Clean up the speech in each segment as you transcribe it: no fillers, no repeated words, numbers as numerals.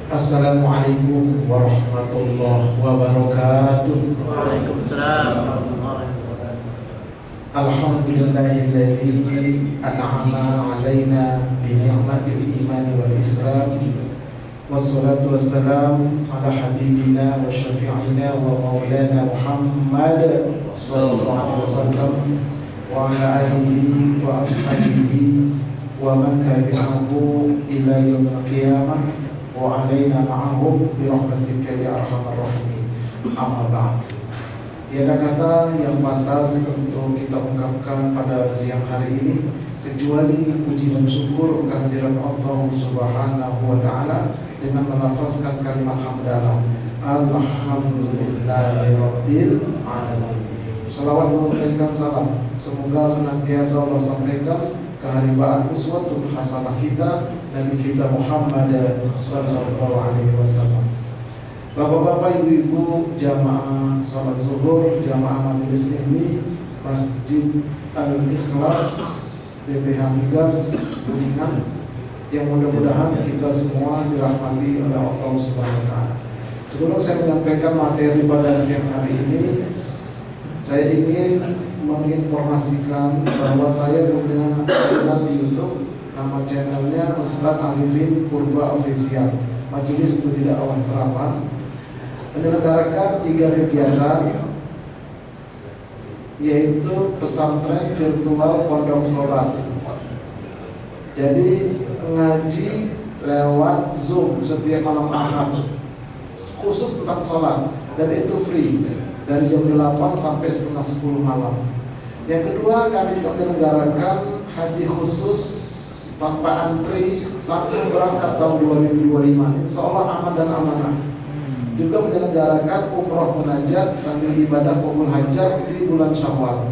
Assalamualaikum warahmatullahi wabarakatuh. Waalaikumsalam warahmatullahi wabarakatuh. Alhamdulillahilladzi an'ama 'alaina bi ni'matil iman wal islam. Wassalatu wassalamu ala habibina wa syafi'ina wa maulana Muhammad sallallahu alaihi wasallam wa ala alihi wa ashabihi wa man tabi'ahu ila yaumil qiyamah wa alaina ma'ahum bi rahmatika ya arhamar rahimin. Amma ba'd. Tiada kata yang pantas untuk kita ungkapkan pada siang hari ini kecuali puji dan syukur kehadiran Allah Subhanahu wa taala dengan melafazkan kalimat hamdalah. Alhamdulillahirabbil alamin. Salawat mengucapkan salam semoga senantiasa Allah sampaikan keharibaan uswatun hasanah kita Nabi kita Muhammad sallallahu alaihi wasallam. Bapak-bapak, ibu-ibu, jamaah salat zuhur, jamaah majelis ilmi Masjid Al-Ikhlas BPH Migas Kuningan, yang mudah-mudahan kita semua dirahmati oleh Allah Subhanahu wa taala. Sebelum saya menyampaikan materi pada siang hari ini, saya ingin menginformasikan bahwa saya punya channel di YouTube, nama channelnya Ustadz Arifin Purba Official. Majelis Budi Dakwah Terapan menyelenggarakan 3 kegiatan, yaitu pesantren virtual pondok sholat. Jadi ngaji lewat Zoom setiap malam Ahad khusus tentang sholat, dan itu free dari jam 8 sampai setengah 10 malam. Yang kedua, kami juga menyelenggarakan haji khusus tanpa antri, langsung berangkat tahun 2025, insya Allah aman dan amanah. Juga menyelenggarakan umroh munajat sambil ibadah umroh hajat di bulan Syawal.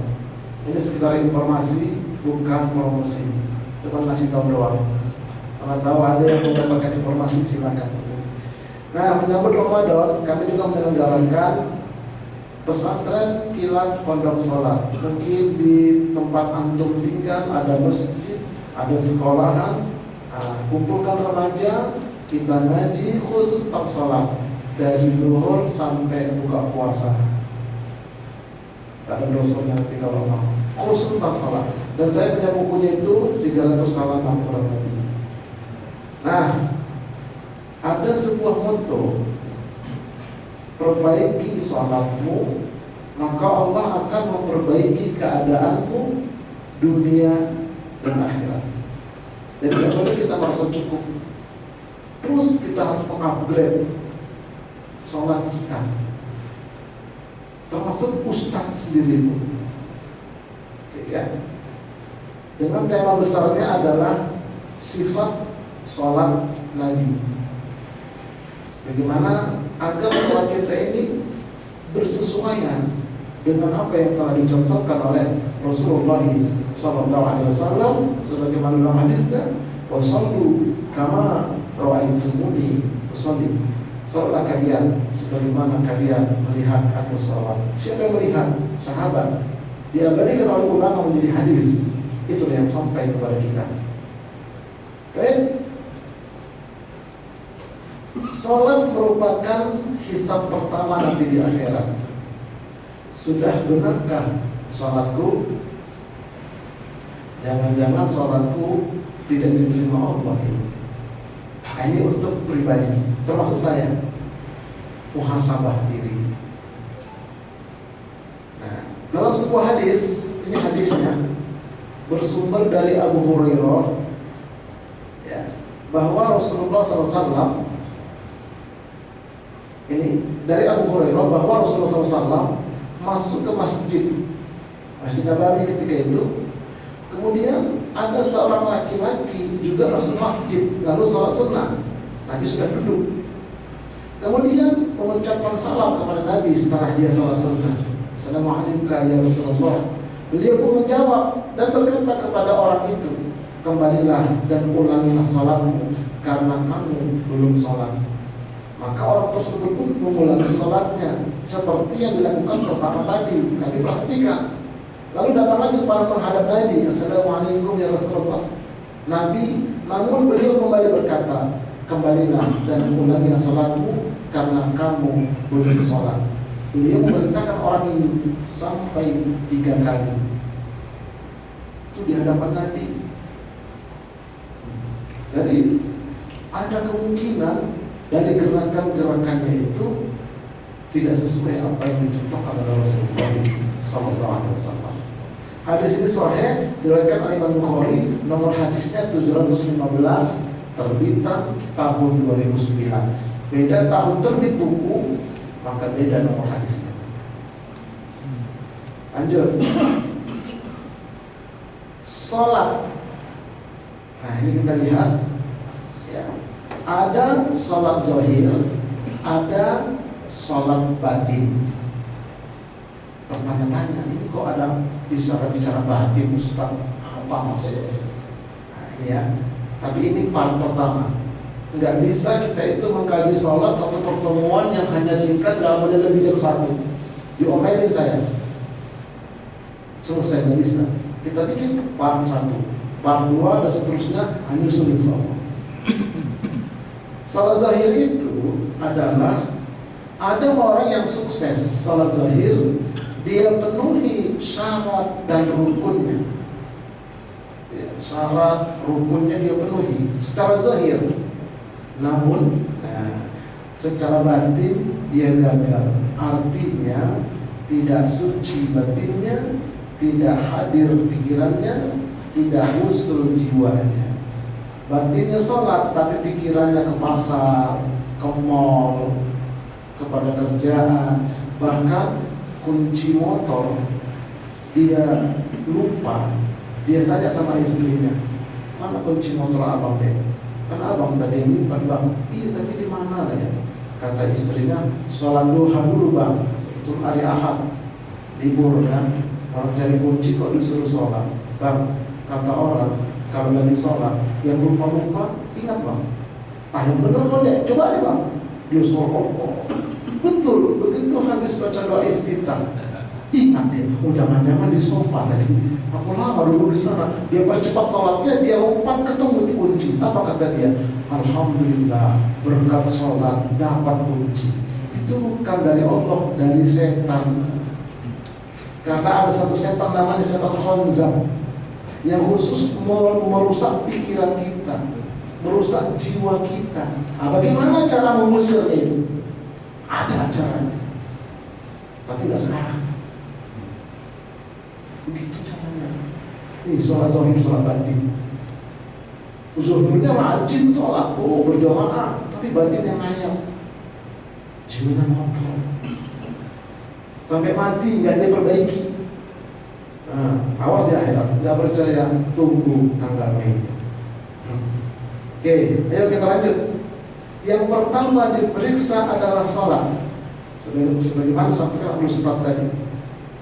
Ini sekedar informasi, bukan promosi, cuma ngasih tahu doang. Kalau tahu ada yang mendapatkan informasi silakan. Nah, menyambut Ramadan, kami juga menyelenggarakan pesantren kilat pondok sholat. Mungkin di tempat antum tinggal ada masjid, ada sekolahan. Kumpulkan remaja, kita ngaji khusus tentang sholat dari zuhur sampai buka puasa. Ada dosennya nanti kalau mau khusus tentang sholat. Dan saya punya bukunya itu 300 halaman kurang lebih. Nah, ada sebuah motto, perbaiki sholatmu, maka Allah akan memperbaiki keadaanmu dunia dan akhirat. Jadi tidak boleh kita merasa cukup, terus kita harus mengupgrade sholat kita, termasuk ustadz sendiri pun. Oke, ya. Dengan tema besarnya adalah sifat sholat Nabi. Bagaimana agar sholat kita ini bersesuaian dengan apa yang telah dicontohkan oleh Rasulullah SAW, sebagaimana dalam hadisnya, "Wassallu kama ra'aitumuni usolli." Sholatlah kalian sebagaimana kalian melihat aku sholat. Siapa yang melihat? Sahabat. Diabadikan oleh ulama menjadi hadis. Itulah yang sampai kepada kita. Baik. Sholat merupakan hisab pertama nanti di akhirat. Sudah benarkah sholatku? Jangan-jangan sholatku tidak diterima Allah ini. Ini untuk pribadi, termasuk saya, muhasabah diri. Nah, dalam sebuah hadis, ini hadisnya bersumber dari Abu Hurairah, ya, bahwa Rasulullah SAW, ini dari Abu Hurairah bahwa Rasulullah SAW masuk ke Masjid Nabawi ketika itu. Kemudian ada seorang laki-laki juga masuk masjid lalu sholat sunnah. Nabi sudah duduk. Kemudian mengucapkan salam kepada Nabi setelah dia sholat sunnah. Assalamualaikum ya Rasulullah. Beliau pun menjawab dan berkata kepada orang itu, kembalilah dan ulangilah sholatmu karena kamu belum sholat. Maka orang tersebut pun mengulangi sholatnya seperti yang dilakukan pertama tadi. Nabi perhatikan. Lalu datang lagi kepada menghadap Nabi, Assalamualaikum ya Rasulullah. Nabi, namun beliau kembali berkata, kembalilah dan ulangilah salatmu karena kamu belum sholat. Beliau memerintahkan orang ini sampai 3 kali. Itu di hadapan Nabi. Jadi ada kemungkinan dari gerakan-gerakannya itu tidak sesuai apa yang dicontohkan oleh Rasulullah SAW. Hadis ini sahih, diriwayatkan oleh Imam Bukhari, nomor hadisnya 715, terbitan tahun 2009. Beda tahun terbit buku, maka beda nomor hadisnya. Lanjut. Salat. Nah, ini kita lihat ya. Ada salat zahir, ada salat batin. Pertanyaan-tanya, ini kok ada bicara batin, Ustaz? Apa maksudnya? Nah, ini ya. Tapi ini part pertama. Nggak bisa kita itu mengkaji sholat satu pertemuan yang hanya singkat, nggak boleh lebih dari 1. Diomelin saya. Selesai, nggak bisa. Kita bikin part 1, part 2 dan seterusnya, hanya sulit sholat. Salat zahir itu adalah ada orang yang sukses salat zahir, dia penuhi syarat dan rukunnya. Ya, syarat rukunnya dia penuhi secara zahir. Namun secara batin dia gagal. Artinya tidak suci batinnya, tidak hadir pikirannya, tidak usul jiwanya. Batinnya sholat, tapi pikirannya ke pasar, ke mall, kepada kerjaan, bahkan kunci motor dia lupa. Dia tanya sama istrinya, mana kunci motor abang deh? Kan abang tadi yang nyimpan bang. Iya, tapi di mana lah ya? Kata istrinya, sholat duha dulu bang. Itu hari Ahad, libur kan. Orang cari kunci kok disuruh sholat. Bang, kata orang kalau lagi sholat yang lupa-lupa ingat bang. Ah yang bener kok deh, coba deh bang. Dia sholat, betul, begitu habis baca doa iftitah ingat deh, jangan-jangan di sofa tadi. Aku lama dulu di sana. Dia percepat sholatnya, dia lompat ketemu kunci. Apa kata dia? Alhamdulillah, berkat sholat dapat kunci. Itu bukan dari Allah, dari setan. Karena ada satu setan namanya setan Khanzab, yang khusus merusak pikiran kita, merusak jiwa kita. Nah, bagaimana cara mengusirnya itu? Ada caranya, tapi nggak sekarang. Begitu caranya. Ini sholat zahir, sholat batin. Zuhurnya rajin sholat, berjamaah, tapi batin yang ngayap, jiwanya kotor, sampai mati nggak diperbaiki. Nah, awas di akhirat. Nggak percaya, tunggu tanggal Mei. Oke, ayo kita lanjut. Yang pertama diperiksa adalah sholat. Sebagaimana sampaikan Abdul Ustaz tadi.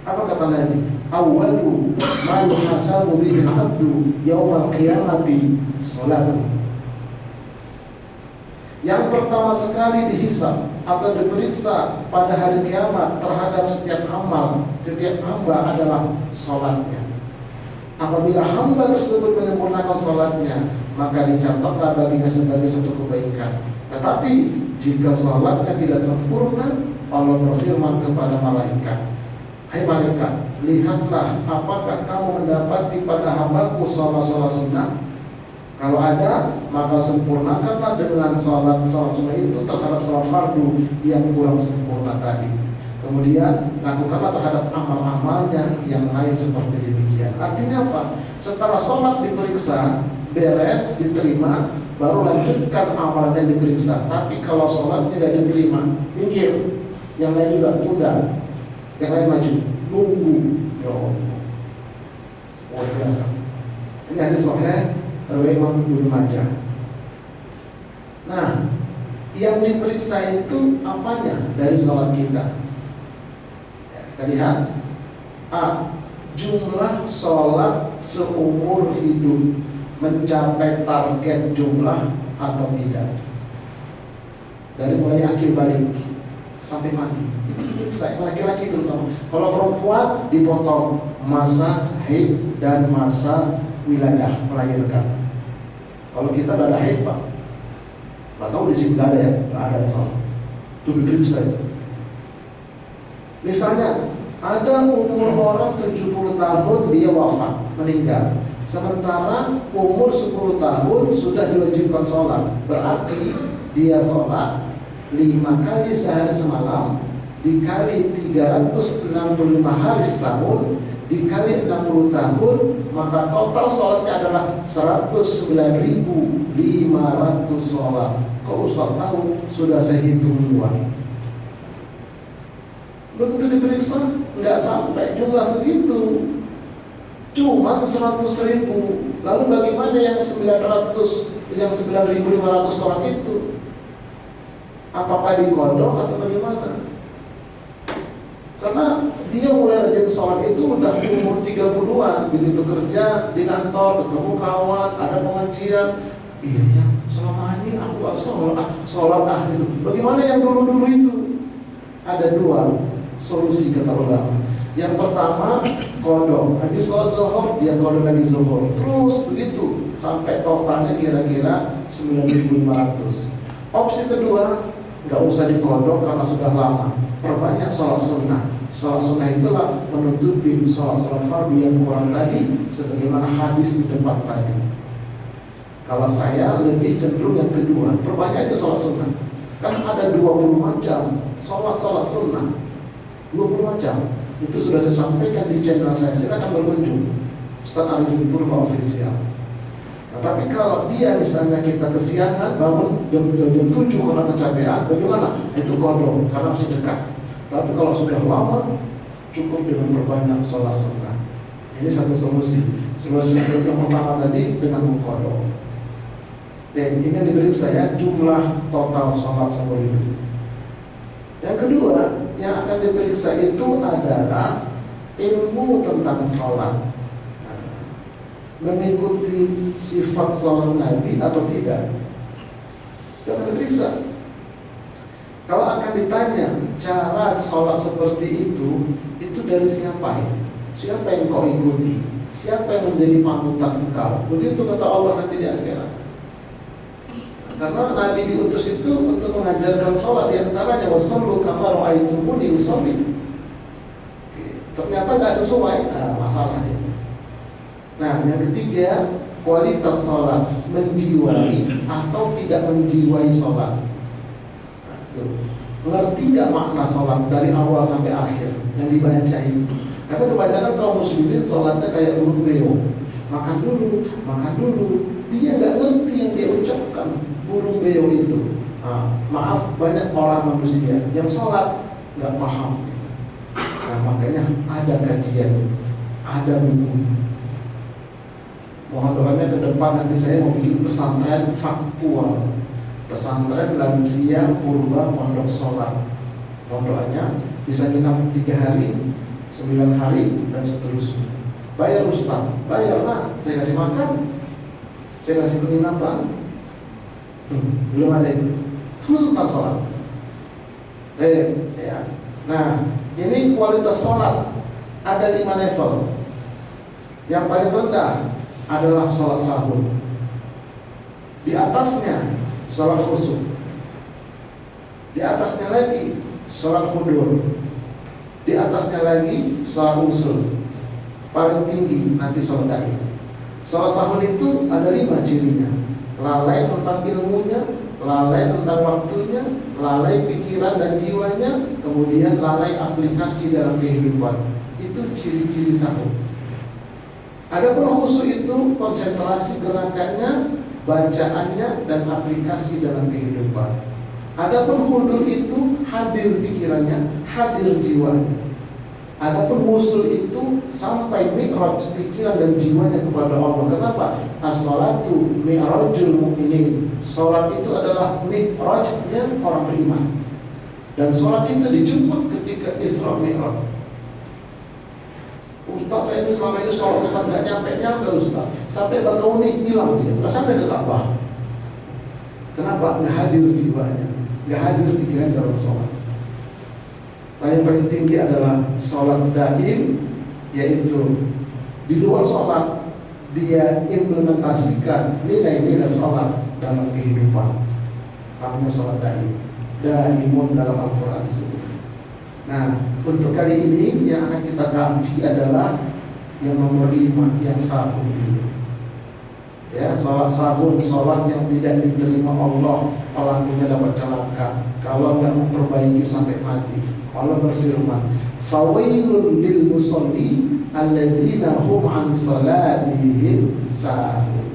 Apa kata Nabi? Awwalu ma yuhasabu bihi al-'abdu yaumal qiyamati sholatuh. Yang pertama sekali dihisab atau diperiksa pada hari kiamat terhadap setiap amal, setiap hamba adalah sholatnya. Apabila hamba tersebut menyempurnakan sholatnya, maka dicatatlah baginya sebagai suatu kebaikan. Tetapi jika sholatnya tidak sempurna, Allah berfirman kepada malaikat, hai malaikat, lihatlah apakah kamu mendapati pada hambaku sholat sunnah. Kalau ada, maka sempurnakanlah dengan sholat sunnah itu terhadap sholat fardu yang kurang sempurna tadi. Kemudian lakukanlah terhadap amal-amalnya yang lain seperti demikian. Artinya apa? Setelah sholat diperiksa, beres, diterima, baru lanjutkan amalnya diperiksa. Tapi kalau sholat tidak diterima, minggir. Yang lain juga tunda, yang lain maju, nunggu. Ya Allah, luar biasa. Ini hadis sahih riwayat Imam Ibnu Majah. Nah, yang diperiksa itu apanya dari sholat kita? Ya, kita lihat. A. Jumlah sholat seumur hidup mencapai target jumlah atau tidak. Dari mulai akhir balik sampai mati. Itu diperiksa, laki-laki terutama. Kalau perempuan dipotong masa haid dan masa wilayah melahirkan. Kalau kita gak ada haid Pak, gak tahu di sini gak ada ya, gak ada sholat. Itu diperiksa itu. Misalnya ada umur orang 70 tahun dia wafat, meninggal. Sementara umur 10 tahun sudah diwajibkan sholat. Berarti dia sholat 5 kali sehari semalam dikali 365 hari setahun dikali 60 tahun, maka total sholatnya adalah 109.500 sholat. Kok Ustaz tahu? Sudah saya hitung duluan. Begitu diperiksa nggak sampai jumlah segitu, cuma 100.000. Lalu bagaimana yang 9.500 sholat itu? Apakah dikodok atau bagaimana? Karena dia mulai rajin sholat itu udah umur 30-an. Begitu kerja di kantor, ketemu kawan, ada pengajian, iya ya, selama ini aku gak sholat gitu. Bagaimana yang dulu-dulu itu? Ada dua solusi kata ulama. Yang pertama, kodok. Habis sholat zuhur, dia kodok lagi zuhur. Terus begitu sampai totalnya kira-kira 9.500. Opsi kedua, nggak usah dikodok karena sudah lama. Perbanyak sholat sunnah. Sholat sunnah itulah menutupi sholat fardu yang kurang tadi, sebagaimana hadis di depan tadi. Kalau saya lebih cenderung yang kedua, perbanyak aja sholat sunnah. Kan ada 20 macam sholat sunnah, 20 macam. Itu sudah saya sampaikan di channel saya akan berkunjung Ustaz Arifin Purba Official. Nah, tapi kalau dia misalnya kita kesiangan bangun jam 7 karena kecapean, bagaimana? Itu kodok karena masih dekat. Tapi kalau sudah lama, cukup dengan perbanyak sholat sunnah. Ini satu solusi. Solusi yang pertama tadi dengan mengkodok. Dan ini yang diberi saya jumlah total sholat seumur hidup. Yang kedua yang akan diperiksa itu adalah ilmu tentang sholat, mengikuti sifat sholat Nabi atau tidak. Itu akan diperiksa. Kalau akan ditanya cara sholat seperti itu dari siapa ya? Siapa yang kau ikuti? Siapa yang menjadi panutan engkau? Begitu kata Allah nanti di akhirat. Karena Nabi diutus itu untuk mengajarkan sholat, diantaranya wasallu kama ra'aitumuni usolli. Ternyata nggak sesuai, masalahnya. Nah, yang ketiga, kualitas sholat, menjiwai atau tidak menjiwai sholat. Nah, ngerti nggak makna sholat dari awal sampai akhir yang dibaca itu? Karena kebanyakan kaum muslimin sholatnya kayak burung beo, makan dulu. Dia nggak ngerti yang dia ucapkan. Burung beo itu, maaf, banyak orang manusia yang sholat nggak paham. Nah, makanya ada kajian, ada buku. Mohon doanya ke depan nanti saya mau bikin pesantren faktual, pesantren lansia purba pondok sholat. Pondokannya bisa nginap 3 hari, 9 hari dan seterusnya. Bayar Ustaz, bayar lah, saya kasih makan, saya kasih penginapan. Belum ada itu. Khusus tentang sholat. Ya. Nah, ini kualitas sholat ada 5 level. Yang paling rendah adalah sholat sahur. Di atasnya sholat khusyuk. Di atasnya lagi sholat khudur. Di atasnya lagi sholat usul. Paling tinggi nanti sholat da'i. Sholat sahur itu ada 5 cirinya. Lalai tentang ilmunya, lalai tentang waktunya, lalai pikiran dan jiwanya, kemudian lalai aplikasi dalam kehidupan. Itu ciri-ciri sahur. Adapun khusyuk itu konsentrasi gerakannya, bacaannya, dan aplikasi dalam kehidupan. Adapun hudur itu hadir pikirannya, hadir jiwanya. Adapun usul itu sampai mi'raj pikiran dan jiwanya kepada Allah. Kenapa? As-salatu mi'rajul mu'minin. Salat itu adalah mi'rajnya orang beriman. Dan salat itu dijemput ketika Isra Mi'raj. Ustaz, saya ini selama ini sholat Ustaz gak nyampe Ustaz. Sampai Bakauni hilang dia, gak sampai ke Ka'bah. Kenapa? Gak hadir jiwanya, gak hadir pikiran dalam sholat. Nah, yang paling tinggi adalah sholat daim, yaitu di luar sholat dia implementasikan nilai-nilai sholat dalam kehidupan. Namanya sholat daimun dalam Al-Quran disebut. Nah, untuk kali ini yang akan kita kaji adalah yang nomor 5, yang sahur dulu. Ya, sholat sahur, sholat yang tidak diterima Allah, pelakunya dapat celaka kalau nggak memperbaiki sampai mati. Allah berfirman, fawailul lil musalli alladzina hum an salatihim sahun.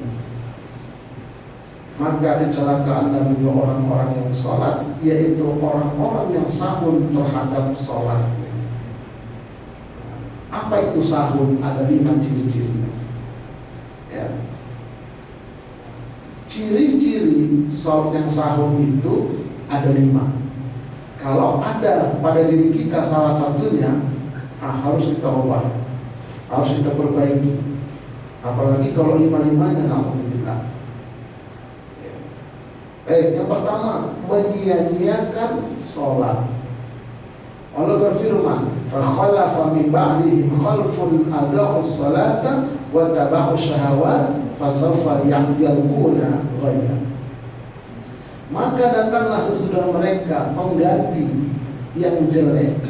Maka kecelakaan bagi orang-orang yang sholat, yaitu orang-orang yang sahun terhadap sholatnya. Apa itu sahun? Ada 5 ciri-cirinya. Ya. Ciri-ciri sholat yang sahun itu ada 5. Kalau ada pada diri kita salah satunya, harus kita ubah, harus kita perbaiki. Apalagi kalau 5-5-nya alhamdulillah. Baik, yang pertama, menyia-nyiakan sholat. Allah berfirman, فَخَلَفَ مِنْ بَعْدِهِمْ خَلْفٌ أَضَاعُوا الصَّلَاةَ وَاتَّبَعُوا الشَّهَوَاتِ فَسَوْفَ يَلْقُونَ غَيًّا. Maka datanglah sesudah mereka pengganti yang jelek,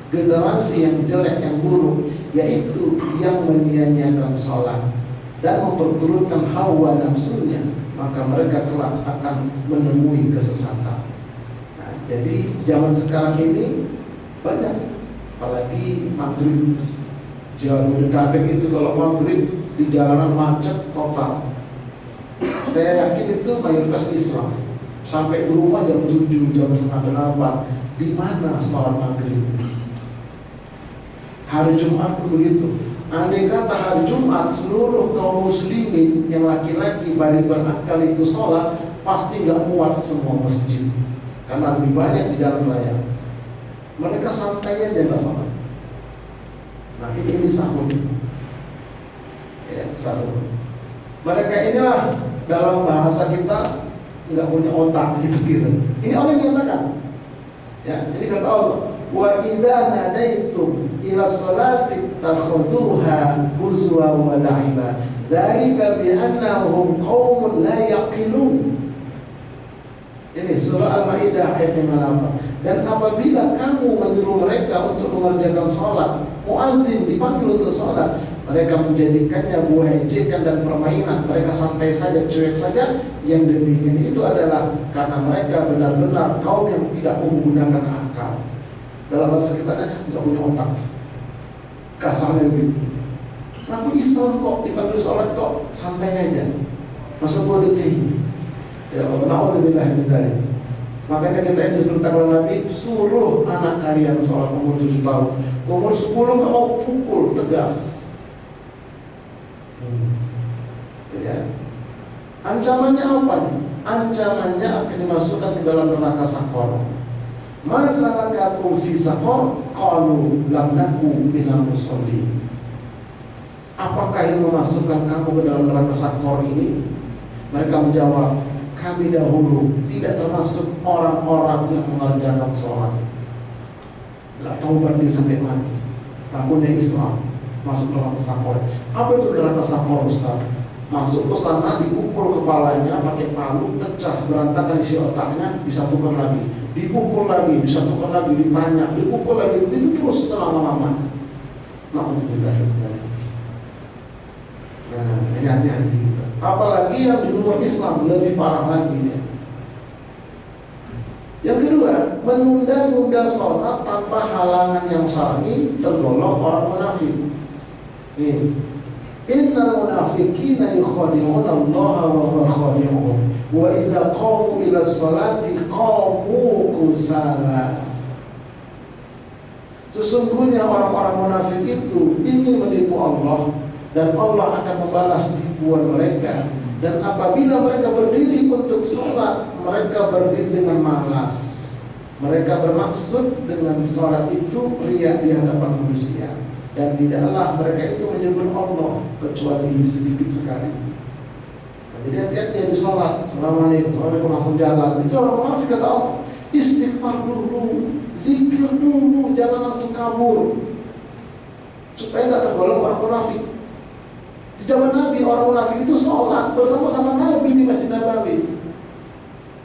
generasi yang jelek, yang buruk, yaitu yang menyia-nyiakan sholat dan memperturutkan hawa nafsunya, maka mereka kelak akan menemui kesesatan. Nah, jadi zaman sekarang ini banyak, apalagi maghrib, Jabodetabek itu kalau maghrib di jalanan macet kota. Saya yakin itu mayoritas Islam. Sampai di rumah jam 7, jam setengah 8. Di mana sholat maghrib? Hari Jumat pun begitu. Andai kata hari Jumat seluruh kaum muslimin yang laki-laki balik berakal itu sholat, pasti nggak muat semua masjid, karena lebih banyak di jalan raya. Mereka santai aja nggak sholat. Nah ini sahur, ya sahur. Mereka inilah dalam bahasa kita nggak punya otak gitu. Ini Allah yang nyatakan. Ya, ini kata Allah. Wa idza nadaitum ila salati takhudhuha huzwa wa la'iba. Dzalika bi annahum qaumun la yaqilun. Ini surah Al-Maidah ayat 58. Dan apabila kamu menyuruh mereka untuk mengerjakan sholat, muazzin dipanggil untuk sholat, mereka menjadikannya buah ejekan dan permainan. Mereka santai saja, cuek saja. Yang demikian itu adalah karena mereka benar-benar kaum yang tidak menggunakan akal. Dalam bahasa kita nggak punya otak. Kasarnya begitu. Namun Islam kok dipanggil sholat kok santai aja, masuk politik. Ya Allah, na'udzubillah min dzalik. Makanya kita ini diperintah oleh Nabi, suruh anak kalian sholat umur 7 tahun, umur 10 nggak mau pukul tegas. Ya. Ancamannya apa nih? Ancamannya akan dimasukkan ke dalam neraka Sakor. Masalakakum fi Sakor? Qalu lam naku minal musallin. Apakah yang memasukkan kamu ke dalam neraka Sakor ini? Mereka menjawab, kami dahulu tidak termasuk orang-orang yang mengerjakan sholat. Gak tahu berdiri sampai mati. Takutnya Islam masuk dalam Sakor. Apa itu neraka Sakor, Ustaz? Masuk ke sana, dipukul kepalanya pakai palu, pecah, berantakan isi otaknya, disatukan lagi, dipukul lagi, disatukan lagi, ditanya, dipukul lagi, itu terus selama-lamanya. Na'udzubillah. Nah, ini hati-hati kita. Apalagi yang di luar Islam lebih parah lagi ya. Yang kedua, menunda-nunda sholat tanpa halangan yang syar'i tergolong orang munafik. Innal munafiqina yukhadi'una Allah wa huwa khadi'uhum wa idza qamu ila sholati qamu kusala. Sesungguhnya orang-orang munafik itu ingin menipu Allah dan Allah akan membalas tipuan mereka. Dan apabila mereka berdiri untuk sholat, mereka berdiri dengan malas. Mereka bermaksud dengan sholat itu riya di hadapan manusia. Dan tidaklah mereka itu menyebut Allah kecuali sedikit sekali. Nah, jadi hati-hati di sholat. Assalamualaikum warahmatullahi wabarakatuh. Itu orang munafik kata Allah. Istighfar dulu, zikir dulu, jangan langsung kabur, supaya tidak tergolong orang munafik. Di zaman Nabi orang munafik itu sholat bersama-sama Nabi di Masjid Nabawi.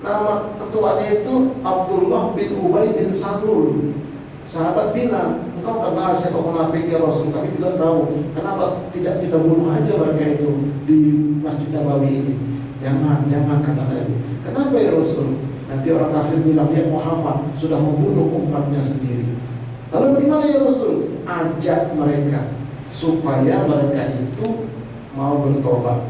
Nama ketuanya itu Abdullah bin Ubay bin Salul. Sahabat bilang, engkau kenal siapa munafik ya Rasul? Kami juga tahu. Kenapa tidak kita bunuh aja mereka itu di Masjid Nabawi ini? Jangan kata Nabi. Kenapa ya Rasul? Nanti orang kafir bilang, ya Muhammad sudah membunuh umatnya sendiri. Lalu bagaimana ya Rasul? Ajak mereka supaya mereka itu mau bertobat.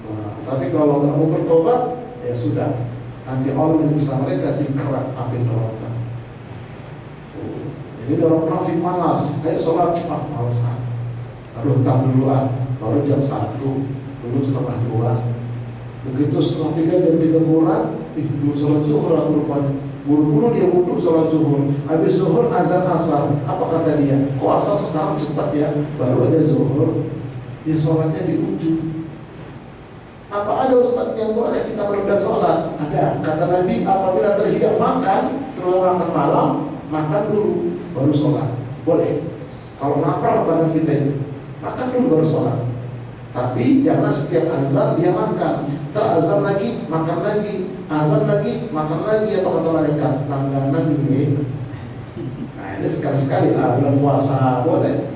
Nah, tapi kalau nggak mau bertobat, ya sudah. Nanti Allah menyiksa mereka di kerak api neraka. Jadi orang munafik malas, ayo sholat cepat malasan. Lalu entar duluan, baru jam 1, dulu setengah 2. Begitu setengah 3, jam 3 kurang, belum sholat zuhur aku rupanya. Buru-buru dia wudhu sholat zuhur. Habis zuhur azan asar. Apa kata dia? Kok asar sekarang cepat ya? Baru aja zuhur. Dia sholatnya di ujung. Apa ada ustaz yang boleh kita menunda sholat? Ada. Kata Nabi, apabila terhidang makan, terutama makan malam, makan dulu baru sholat. Boleh. Kalau lapar badan kita itu, makan dulu baru sholat. Tapi jangan setiap azan dia makan. Terazan lagi, makan lagi. Azan lagi, makan lagi. Apa kata malaikat? Langganan ini. Nah ini sekali-sekali lah bulan puasa boleh.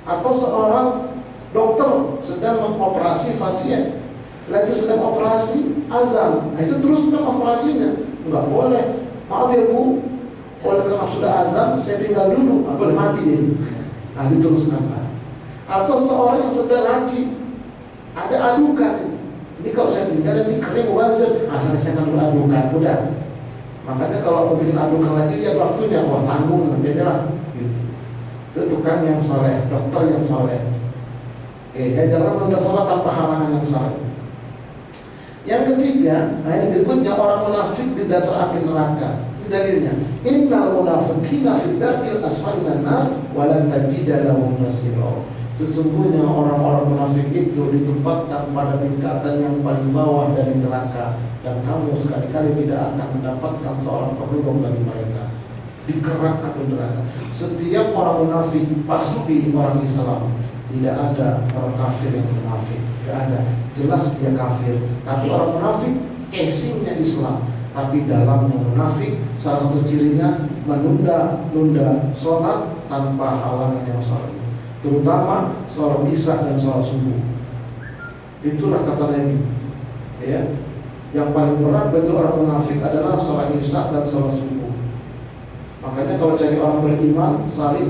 Atau seorang dokter sedang mengoperasi pasien, lagi sedang operasi azan, nah itu teruskan operasinya. Enggak boleh. Maaf ya Bu, oleh karena sudah azan saya tinggal dulu. Boleh mati dia. Nah diteruskanlah. Atau seorang yang sedang haji, ada adukan. Ini kalau saya tinggal nanti kering wazir, asal saya akan adukan. Udah. Makanya kalau mau bikin adukan lagi dia waktunya, wah tanggung nanti aja lah. Itu tukang yang soleh, dokter yang soleh. Jangan menunda sholat tanpa halangan yang soleh. Yang ketiga, yang berikutnya orang munafik di dasar api neraka. Ini dalilnya. Innal munafiqina fi darkil asfali minan nar wa lan tajida lahum nasira. Sesungguhnya orang-orang munafik itu ditempatkan pada tingkatan yang paling bawah dari neraka, dan kamu sekali-kali tidak akan mendapatkan seorang penolong dari mereka. Di kerak api neraka. Setiap orang munafik pasti orang Islam. Tidak ada orang kafir yang munafik. Tidak ada. Jelas dia kafir. Tapi orang munafik casingnya Islam, tapi dalamnya munafik. Salah satu cirinya menunda sholat tanpa halangan yang syar'i, terutama sholat isya dan sholat subuh. Itulah kata Nabi, ya, yang paling berat bagi orang munafik adalah sholat isya dan sholat subuh. Makanya kalau cari orang beriman,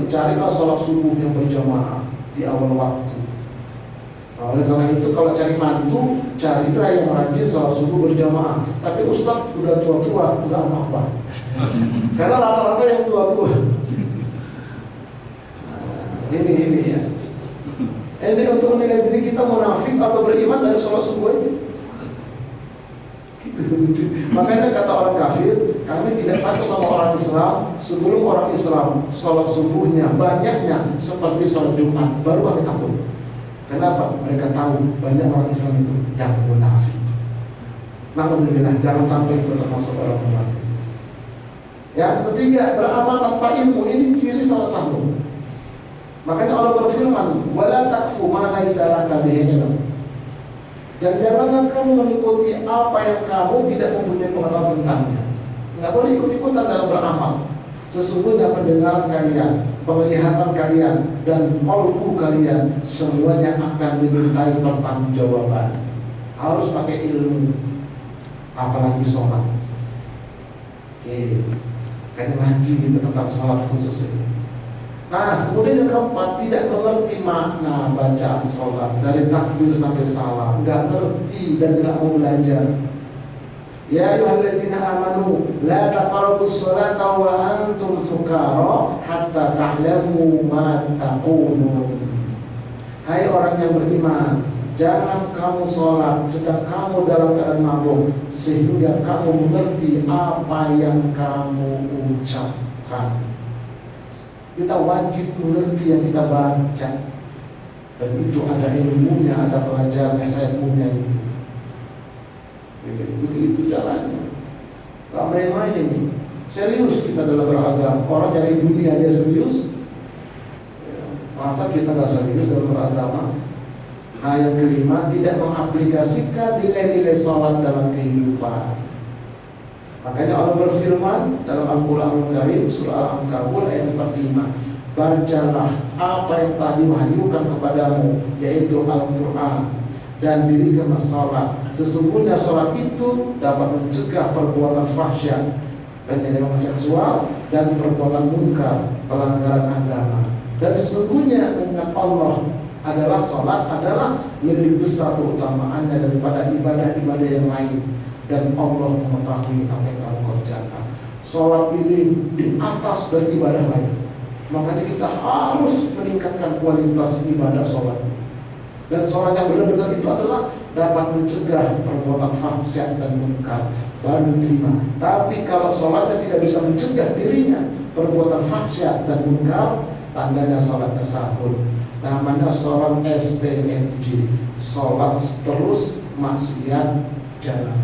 carilah sholat subuh yang berjamaah di awal waktu. Nah, oleh karena itu kalau cari mantu, carilah yang rajin sholat subuh berjamaah. Tapi ustaz udah tua-tua, enggak apa-apa. Karena rata-rata yang tua-tua. Ini ya. Jadi untuk menilai diri kita munafik atau beriman dari sholat subuh aja. Makanya kata orang kafir, kami tidak takut sama orang Islam sebelum orang Islam sholat subuhnya banyaknya seperti sholat Jumat, baru kami takut. Kenapa? Mereka tahu banyak orang Islam itu yang munafik. Alhamdulillah, jangan sampai kita termasuk orang munafik. Yang ketiga, beramal tanpa ilmu. Ini ciri salah satu. Makanya Allah berfirman, wala takfu ma laisa laka bihi ilm. Dan janganlah kamu mengikuti apa yang kamu tidak mempunyai pengetahuan tentangnya. Nggak boleh ikut-ikutan dalam beramal. Sesungguhnya pendengaran kalian, penglihatan kalian, dan qalbu kalian semuanya akan dimintai pertanggungjawaban. Harus pakai ilmu, apalagi sholat. Oke, kayak ngaji gitu tentang sholat khusus ini. Nah, kemudian yang keempat, tidak mengerti makna bacaan sholat dari takbir sampai salam, nggak ngerti dan nggak mau belajar. Ya ayyuhalladzina amanu la taqrabus sholata wa antum sukara hatta ta'lamu ma taqulun. Hai orang yang beriman, jangan kamu sholat sedang kamu dalam keadaan mabuk, sehingga kamu mengerti apa yang kamu ucapkan. Kita wajib mengerti yang kita baca, dan itu ada ilmunya, ada pelajaran ilmunya itu. Begitu caranya. Gak main-main ini. Serius kita dalam beragama. Orang dari dunia aja serius. Masa kita nggak serius dalam beragama? Nah, yang kelima, tidak mengaplikasikan nilai-nilai sholat dalam kehidupan. Makanya Allah berfirman dalam Al-Quran Al-Karim surah Al-Ankabut ayat 45, bacalah apa yang telah diwahyukan kepadamu, yaitu Al-Quran, dan dirikanlah sholat. Sesungguhnya sholat itu dapat mencegah perbuatan fahsyat, penyelewengan seksual, dan perbuatan munkar, pelanggaran agama. Dan sesungguhnya mengingat Allah adalah sholat adalah lebih besar keutamaannya daripada ibadah-ibadah yang lain, dan Allah mengetahui apa yang kamu kerjakan. Sholat ini di atas dari ibadah lain, makanya kita harus meningkatkan kualitas ibadah sholat. Dan sholat yang benar-benar itu adalah dapat mencegah perbuatan fahsyat dan munkar, baru diterima. Tapi kalau sholatnya tidak bisa mencegah dirinya perbuatan fahsyat dan munkar, tandanya sholatnya sahun. Namanya sholat STMJ, sholat terus maksiat jalan.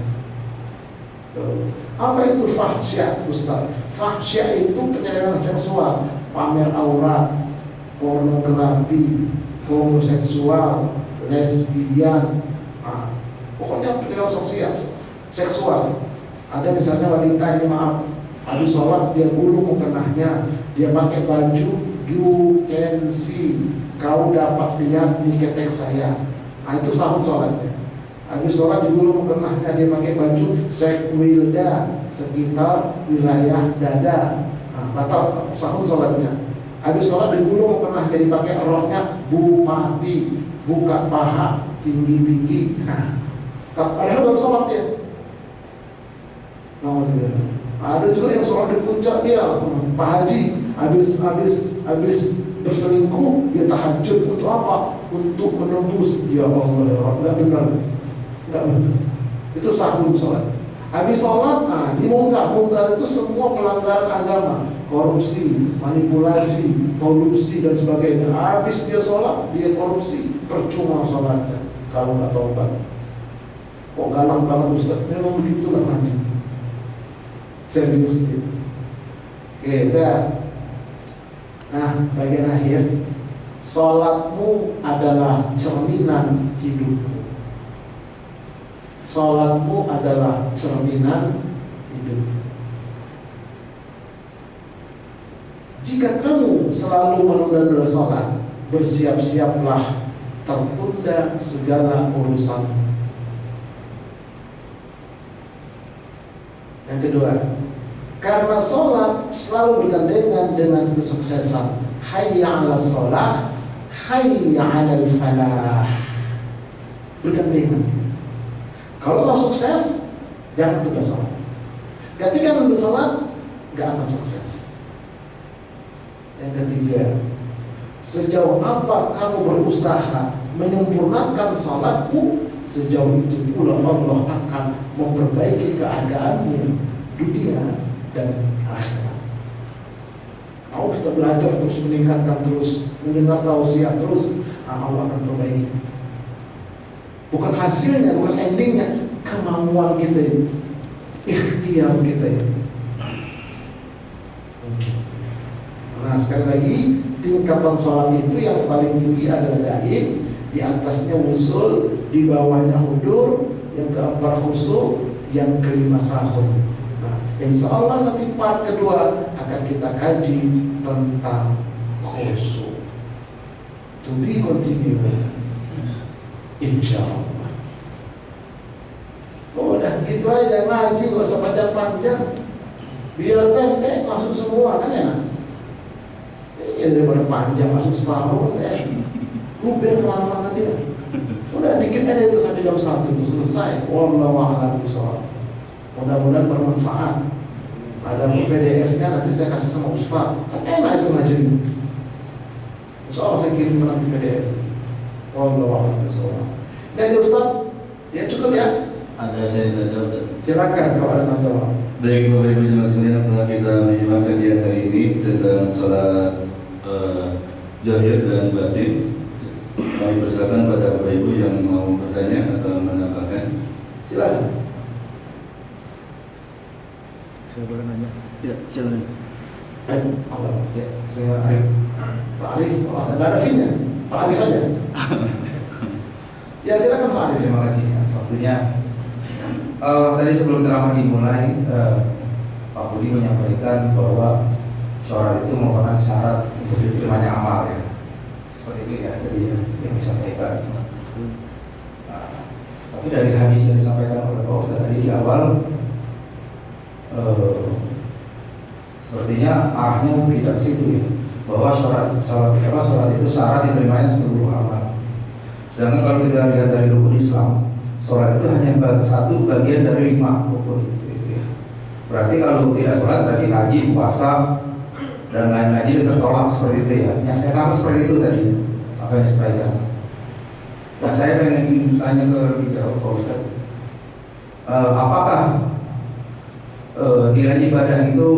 Apa itu fahsyat, Ustaz? Fahsyat itu penyelewengan seksual, pamer aurat, pornografi, homoseksual, lesbian, pokoknya penyelewengan seksual. Ada misalnya wanita ini, maaf, habis sholat dia gulung mukenahnya, dia pakai baju, you can see, kau dapat lihat di ketek saya. Itu sahut sholatnya. Habis sholat digulung mukenahnya, dia pakai baju sekwilda, sekitar wilayah dada, batal sahut sholatnya. Habis sholat digulung mukenah, jadi pakai rohnya bupati, buka paha tinggi-tinggi. Padahal baru sholat dia. Ada juga yang sholat di puncak dia, Pak Haji, habis berselingkuh dia tahajud untuk apa? Untuk menembus. Ya Allah, nggak benar. Itu sahun sholat. Habis sholat, dibongkar itu semua pelanggaran agama, korupsi, manipulasi, kolusi dan sebagainya. Habis dia sholat, dia korupsi, percuma sholatnya kalau nggak taubat. Kok galang banget Ustaz? Memang begitulah ngaji. Serius dia. Oke, dah. Nah, bagian akhir, sholatmu adalah cerminan hidupmu. Sholatmu adalah cerminan hidup. Jika kamu selalu menunda-nunda sholat, bersiap-siaplah tertunda segala urusanmu. Yang kedua, karena sholat selalu bergandengan dengan kesuksesan. Hayya 'ala sholah, hayya 'alal falah. Bergandengan. Kalau mau sukses, jangan tunda sholat. Ketika menunda sholat, gak akan sukses. Yang ketiga, sejauh apa kamu berusaha menyempurnakan sholatmu, sejauh itu pula Allah akan memperbaiki keadaanmu dunia dan akhirat. Kalau kita belajar terus, meningkatkan terus, mendengar tausiah terus, Allah akan perbaiki. Bukan hasilnya, bukan endingnya, kemauan kita ini, ikhtiar kita ini. Nah, sekali lagi, tingkatan sholat itu yang paling tinggi adalah daim, di atasnya wusul, di bawahnya hudur, yang keempat khusyuk, yang kelima sahur. Nah, insya Allah nanti part kedua akan kita kaji tentang khusyuk. To be continued, insya Allah. Udah gitu aja ngaji, gak usah panjang-panjang, biar pendek langsung semua, kan enak. Ya daripada panjang langsung separuh, guber kemana-mana dia. Udah dikit aja itu sampai jam 1 itu selesai. Wallahu a'lam bishawab. Mudah-mudahan bermanfaat. Ada PDF-nya nanti saya kasih sama Ustaz. Kan enak itu ngajarin. Insyaallah saya kirim nanti PDF. Wallahu a'lam bishawab. Dan Ustaz, ya cukup ya. Ada saya tidak jawab. Silakan kalau ada jawab. Baik Bapak Ibu jemaah sekalian, setelah kita menyimak kajian hari ini tentang salat zahir dan batin, kami persilakan pada Bapak Ibu yang mau bertanya atau menambahkan. Silakan. Saya boleh nanya? Ya, silakan. Allah. Ya, saya Arif. Pak Arif, nggak ada fee-nya. Pak Arif aja. Ya silakan Pak Arif. Terima kasih atas waktunya. Tadi sebelum ceramah dimulai, Pak Budi menyampaikan bahwa sholat itu merupakan syarat untuk diterimanya amal ya. Seperti itu ya, dari yang disampaikan. Tapi dari hadis yang disampaikan oleh Pak Ustadz tadi di awal, sepertinya arahnya tidak ke situ ya, bahwa sholat itu syarat diterimanya seluruh amal. Sedangkan kalau kita lihat dari rukun Islam, sholat itu hanya satu bagian dari 5 rukun gitu ya. Berarti kalau tidak sholat berarti haji, puasa dan lain-lain itu tertolak seperti itu ya. Yang saya tahu seperti itu tadi apa yang disampaikan. Nah saya pengen tanya ke lebih jauh Pak Ustadz, apakah nilai ibadah itu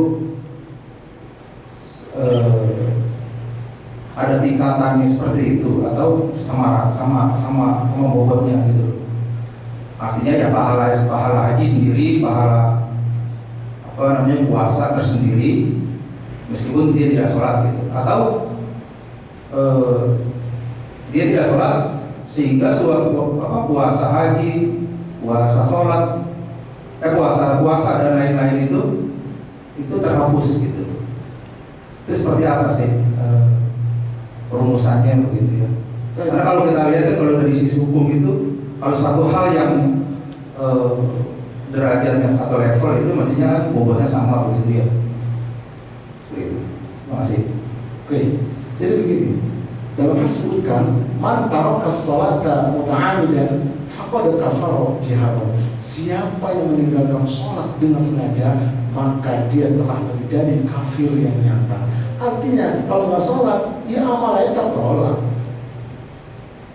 ada tingkatannya seperti itu atau sama bobotnya gitu? Artinya ya pahala haji sendiri, pahala puasa tersendiri meskipun dia tidak sholat gitu, atau dia tidak sholat sehingga puasa haji, puasa sholat, puasa dan lain-lain itu terhapus gitu. Itu seperti apa sih rumusannya begitu ya? Karena kalau kita lihat kalau dari sisi hukum itu, kalau satu hal yang derajatnya satu level itu mestinya kan bobotnya sama begitu ya. Seperti itu. Terima kasih. Oke, jadi begini. Dalam disebutkan man taraka sholata muta'ammidan faqad kafara jihadan. Siapa yang meninggalkan sholat dengan sengaja, maka dia telah menjadi kafir yang nyata. Artinya kalau nggak sholat, ya amalnya tertolak.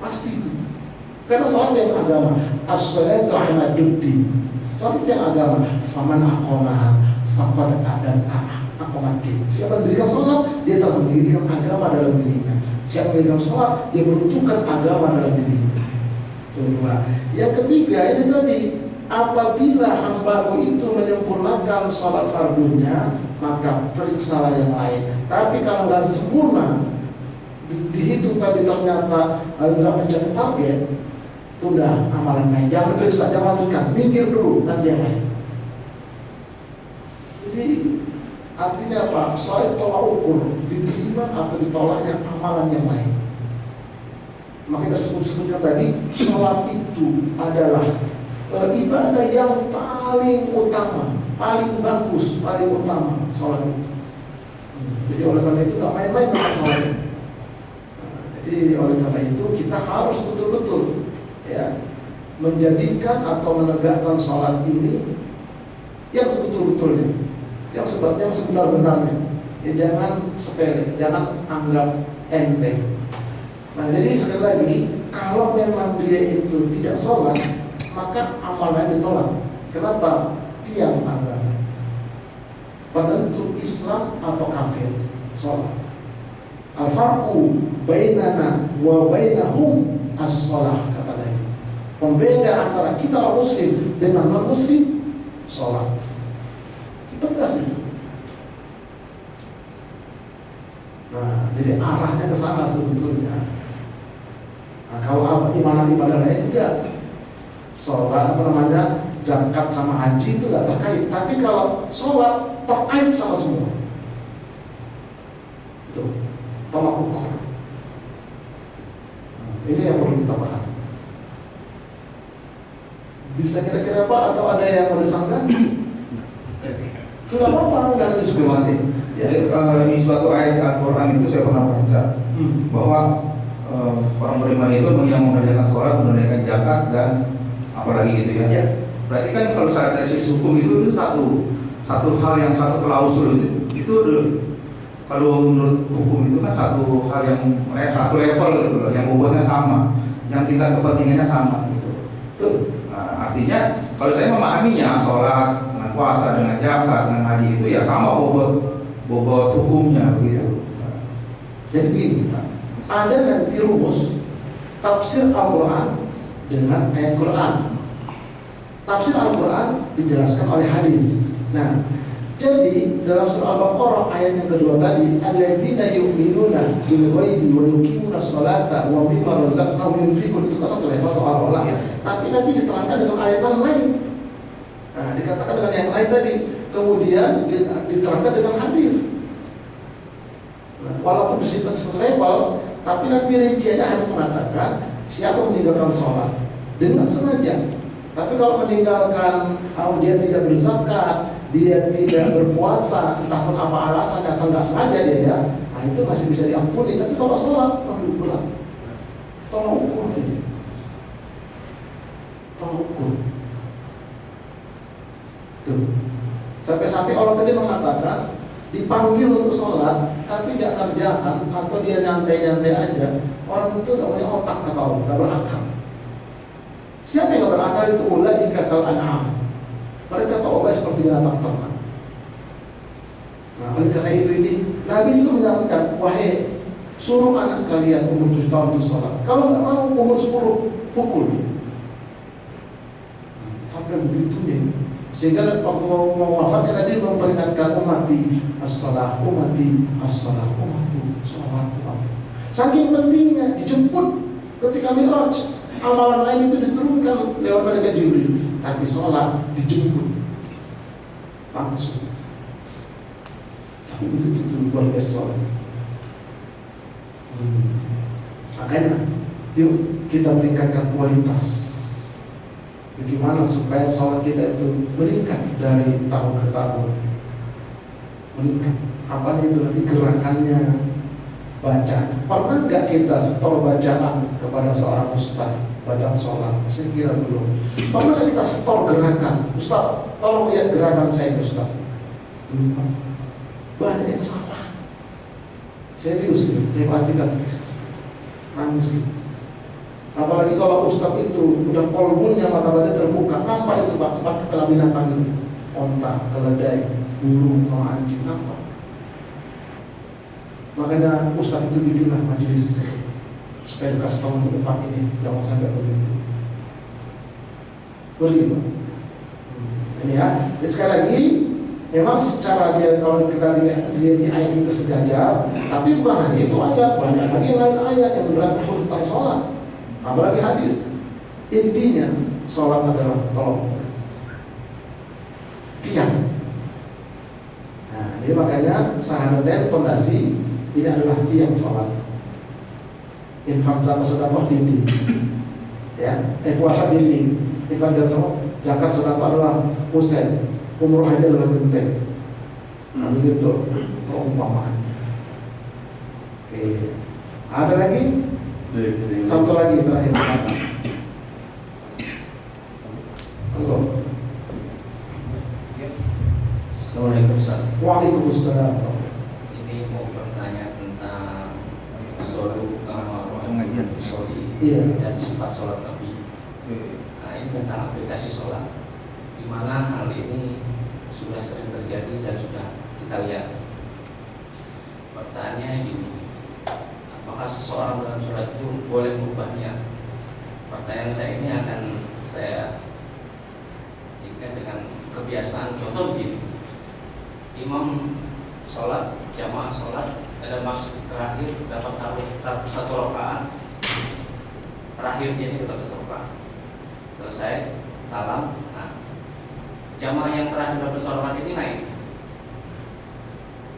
Pasti itu. Karena sholat yang agama, as-sholatu imaduddin. Sholat yang agama, faman aqamaha faqad aqamaddin. Siapa mendirikan sholat, dia telah mendirikan agama dalam dirinya. Siapa mendirikan sholat, dia menentukan agama dalam dirinya. Kedua, yang ketiga ini tadi, apabila hambaku itu menyempurnakan sholat fardunya, maka periksalah yang lain. Tapi kalau nggak sempurna, dihitung tadi ternyata nggak mencapai target, tunda amalan lain. Jangan periksa, jangan lanjutkan, minggir dulu, nanti yang lain. Jadi artinya apa? Soal tolak ukur, diterima atau ditolaknya amalan yang lain. Maka kita sebutkan tadi, sholat itu adalah ibadah yang paling utama, paling bagus, paling utama sholat itu. Jadi oleh karena itu nggak main-main tentang sholat. Jadi oleh karena itu kita harus betul-betul ya menjadikan atau menegakkan sholat ini yang sebetul-betulnya, yang sebenar-benarnya. Ya jangan sepele, jangan anggap enteng. Nah jadi sekali lagi, kalau memang dia itu tidak sholat, maka amalnya ditolak. Kenapa? Tiang agama, penentu Islam atau kafir, sholat. Al-farqu bainana wa bainahum as-sholah, kata Nabi. Pembeda antara kita orang muslim dengan non muslim, sholat. Kita tegas itu. Nah, jadi arahnya ke sana sebetulnya. Nah, kalau ibadah lain enggak, sholat zakat sama haji itu enggak terkait. Tapi kalau sholat terkait sama semua. Itu tolak ukur. Ini yang perlu kita paham. Bisa kira-kira apa? Atau ada yang mau disangkan? Enggak apa-apa, enggak ada diskusi. Ya. Di suatu ayat Al-Quran itu saya pernah baca bahwa orang beriman itu yang mengerjakan sholat, menunaikan zakat dan apalagi gitu ya. Ya. Berarti kan kalau saya dari sisi hukum itu satu hal yang satu klausul itu kalau menurut hukum itu kan satu hal yang satu level gitu loh, yang bobotnya sama, yang tingkat kepentingannya sama gitu. Betul. Nah, artinya kalau saya memahaminya sholat dengan puasa dengan zakat dengan haji itu ya sama bobot hukumnya begitu. Jadi begini, ada nanti rumus tafsir Al-Quran dengan ayat Quran. Tafsir Al-Quran dijelaskan oleh hadis. Nah, Jadi dalam surah Al-Baqarah ayat yang kedua tadi, alladzina yu'minuna bil ghaibi wa yuqimuna sholata wa mimma razaqnahum yunfiqun, itu kan satu level soal Allah. Tapi nanti diterangkan dengan ayat yang lain. Nah, dikatakan dengan yang lain tadi, kemudian diterangkan dengan hadis. Nah, walaupun di situ satu level, tapi nanti rinciannya harus mengatakan siapa meninggalkan sholat dengan sengaja. Tapi kalau meninggalkan, dia tidak berzakat, dia tidak berpuasa, entah pun apa alasannya, asal nggak sengaja dia ya, nah itu masih bisa diampuni. Tapi kalau sholat, aduh berat. Tolong ukur nih, tolong ukur. Tuh. Sampai-sampai Allah tadi mengatakan dipanggil untuk sholat, tapi nggak kerjakan atau dia nyantai-nyantai aja, orang itu nggak punya otak, kata nggak berakal. Siapa yang nggak berakal itu? Ulaika kal an'am. Mereka taubat seperti binatang ternak. Nah, oleh karena itu ini Nabi juga menyarankan, wahai suruh anak kalian umur 7 tahun untuk sholat. Kalau nggak mau umur 10, pukul dia. Sampai begitu nih. Sehingga waktu mau wafatnya Nabi memperingatkan umati as-shalah, umati as-shalah, umati sholat. Saking pentingnya dijemput ketika Mi'raj. Amalan lain itu diturunkan lewat malaikat Jibril, tapi sholat dijemput langsung. Tapi begitu luar biasa. Makanya, yuk kita meningkatkan kualitas. Bagaimana supaya sholat kita itu meningkat dari tahun ke tahun, meningkat. Apa itu nanti gerakannya, bacaan. Pernah nggak kita setor bacaan kepada seorang ustaz? Bacaan sholat, saya kira belum. Pernah kita setor gerakan, Ustaz, tolong lihat gerakan saya Ustaz. Belum. Banyak yang salah. Serius nih, saya perhatikan. Nangis. Apalagi kalau Ustaz itu udah kolbunya, mata batin terbuka, nampak itu Pak, 4 kepala binatang ini, onta, keledai, burung, sama anjing, nampak. Makanya Ustaz itu bikinlah majelis supaya kasih tahu umat ini jangan sampai begitu. Begitu. Ini ya. Jadi sekali lagi, memang secara dia kalau kita lihat di ayat itu sejajar, tapi bukan hanya itu ayat, banyak lagi lain ayat yang menerangkan tentang sholat, apalagi hadis. Intinya sholat adalah tolong tiang. Nah, jadi makanya sahadatain fondasi ini adalah tiang sholat. Infak zakat sedekah dinding, ya, puasa dinding, infak zakat sedekah adalah pusat, umroh haji adalah genteng. Nah, begitu perumpamaan. Oke, ada lagi? Satu lagi terakhir. Halo. Assalamualaikum Ustaz. Waalaikumsalam. Ini mau bertanya tentang dan sifat sholat Nabi. Nah, ini tentang aplikasi sholat, di mana hal ini sudah sering terjadi dan sudah kita lihat. Pertanyaannya gini, apakah seseorang dalam sholat itu boleh merubah niat? Pertanyaan saya ini akan saya jadikan dengan kebiasaan. Contoh begini, imam sholat, jamaah sholat, ada masuk terakhir dapat satu rakaat, terakhir dia ini dapat 1 rakaat, selesai salam. Nah, jamaah yang terakhir dapat 1 rakaat ini naik.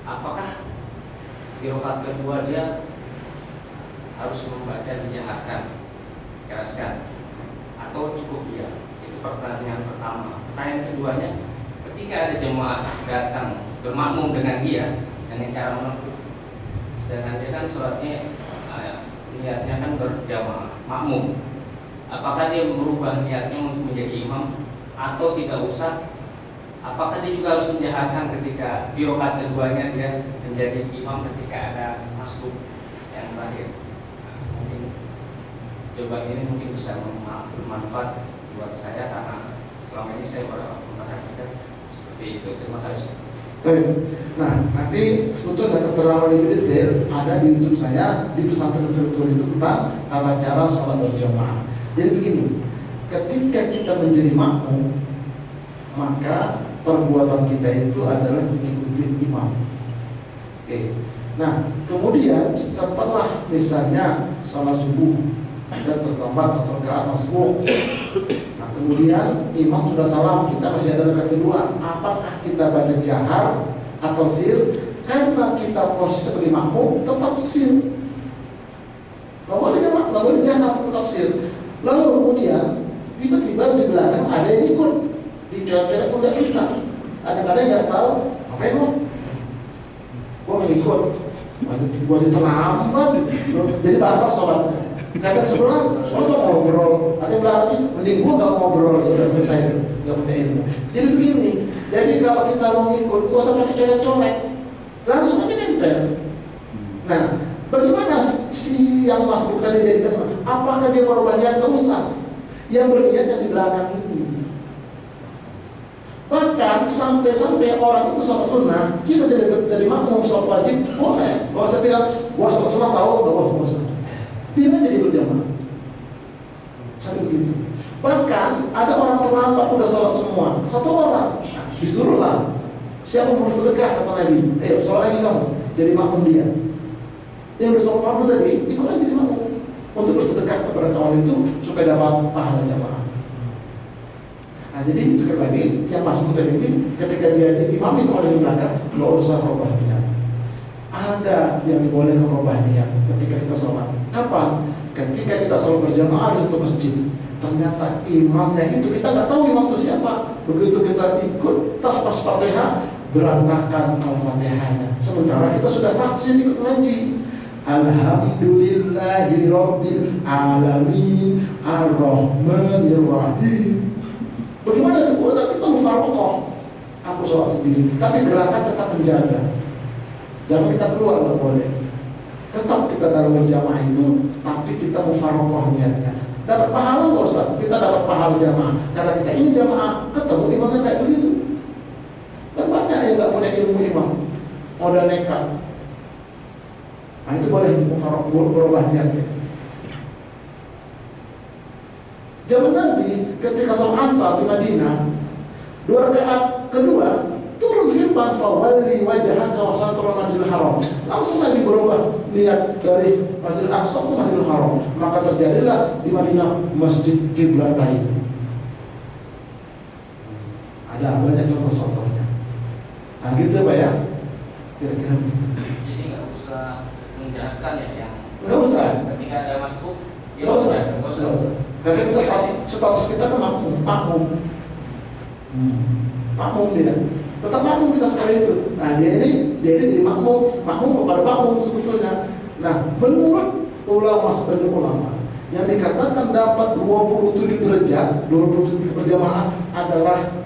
Apakah di rakaat kedua dia harus membaca dijaharkan, keraskan, atau cukup dia? Itu pertanyaan pertama. Pertanyaan keduanya, ketika ada jemaah datang bermakmum dengan dia dengan cara menempuh, sedangkan dia kan sholatnya niatnya kan berjamaah makmum, apakah dia merubah niatnya untuk menjadi imam atau tidak usah? Apakah dia juga harus menjaharkan ketika di rakaat keduanya dia menjadi imam ketika ada masbuk yang terakhir? Nah, mungkin jawaban ini mungkin bisa bermanfaat buat saya karena selama ini saya memperhatikan seperti itu. Terima kasih. Nah, nanti sebetulnya keterangan lebih detail ada di YouTube saya di pesantren virtual itu tentang tata cara sholat berjamaah. Jadi begini, ketika kita menjadi makmum, maka perbuatan kita itu adalah mengikuti imam. Oke. Nah, kemudian setelah misalnya sholat subuh kita terlambat 1 rakaat masuk. Nah, kemudian imam sudah salam, kita masih ada rakaat kedua. Apakah kita baca jahar atau sir? Karena kita posisi sebagai makmum tetap sir. Nggak boleh jahar, tetap sir. Lalu kemudian tiba-tiba di belakang ada yang ikut, dicolek-colek pundak kita. Kadang-kadang nggak tahu ngapain lo, gua ngikut, gua terlambat, jadi batal sholatnya. Kadang sebelah, sholat gak ngobrol, ada yang bilang mending gua gak ngobrol, ya udah selesai, gak punya ilmu. Jadi begini, jadi kalau kita mau ngikut, gak usah pakai colek-colek, langsung aja nempel. Nah, bagaimana si yang masuk tadi jadikan? Apakah dia merubah niat? Gak usah. Yang berniat yang di belakang ini. Bahkan sampai orang itu sholat sunnah, kita jadi makmum sholat wajib boleh. Gak usah bilang, gua sholat sunnah tahu, gak usah. Biar jadi berjamaah. Sampai begitu. Bahkan ada orang terlambat udah sholat semua, 1 orang disuruhlah. Siapa mau sedekah kata Nabi? Ayo sholat lagi kamu, jadi makmum dia. Yang udah sholat fardu tadi, ikut aja jadi makmum untuk bersedekah kepada kawan itu supaya dapat pahala jamaah. Nah, jadi sekali lagi yang masuk tadi ini ketika dia diimamin oleh belakang, nggak usah rubah niat. Ada yang dibolehkan rubah niat ketika kita sholat. Kapan? Ketika kita sholat berjamaah di satu masjid. Ternyata imamnya itu kita nggak tahu imam itu siapa. Begitu kita ikut tas pas Fatihah, berantakan Al-Fatihahnya. Sementara kita sudah vaksin ikut ngaji. Alhamdulillahi Rabbil Alamin Ar-Rahmanir-Rahim. Bagaimana itu? Kita mufarokoh. Aku sholat sendiri, tapi gerakan tetap menjaga. Jangan kita keluar, nggak boleh. Tetap kita dalam berjamaah itu, tapi kita mufarokoh niatnya. Dapat pahala nggak Ustaz? Kita dapat pahala jamaah karena kita ini jamaah, ketemu imamnya kayak begitu. Dan banyak yang nggak punya ilmu imam, modal nekat. Nah itu boleh mufarokoh, berubah niatnya. Zaman Nabi ketika sholat asar di Madinah, 2 rakaat kedua turun firman fawalli wajhaka wa satral Masjidil Haram. Langsung Nabi berubah niat dari Masjidil Aqsa ke Masjidil Haram. Maka terjadilah di Madinah Masjid Qiblatain. Ada banyak contoh-contohnya. Nah gitu Pak ya. Kira-kira begitu. Jadi nggak usah menjahatkan ya yang. Nggak usah. Ketika ada masuk, ya Nggak usah. nggak usah. Karena status kita kan makmum. Makmum dia. Tetap makmum kita setelah itu. Nah dia ini jadi makmum kepada makmum sebetulnya. Nah menurut ulama sebagian ulama yang dikatakan dapat 27 derajat, 27 berjamaah adalah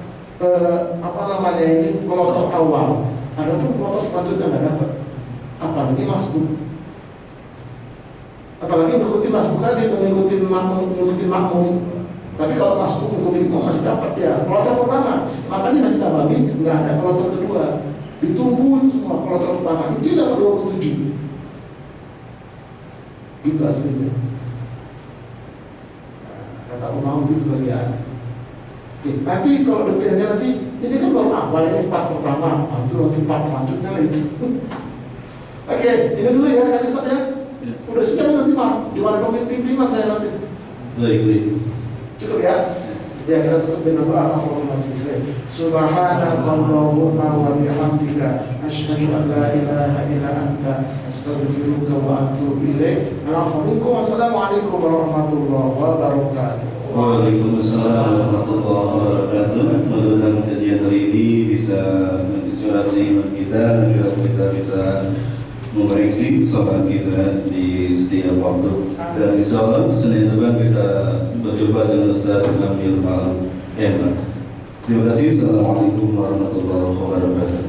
kloter awal. Adapun kloter selanjutnya nggak dapat. Apalagi masbuk. Apalagi mengikuti masbuk tadi atau mengikuti makmum. Tapi kalau masbuk mengikuti imam masih dapat ya. Kloter pertama, makanya masih Nabawi nggak ada kloter kedua. Ditunggu itu semua kloter pertama itu dapat 27. Gitu aslinya. Kata umam itu bagian. Oke, nanti kalau detailnya nanti ini kan baru awal ini part pertama, itu nanti part selanjutnya lagi. Oke, ini dulu ya kan Ustaz ya. Udah siap nanti Pak, di mana pimpinan saya nanti. Baik. Cukup ya? Ya kita tutup dengan doa kafaratul majlis. Subhanakallahumma wa bihamdika asyhadu an la ilaha illa anta astaghfiruka wa atubu ilaik. Assalamualaikum warahmatullahi wabarakatuh. Waalaikumsalam warahmatullahi wabarakatuh. Mudah-mudahan kajian hari ini bisa menginspirasi kita dan juga kita bisa mengoreksi sholat kita di setiap waktu. Dan insya Allah Senin depan kita berjumpa dengan Ustaz Amir Ma'ruf Ehmad. Terima kasih. Assalamualaikum warahmatullahi wabarakatuh.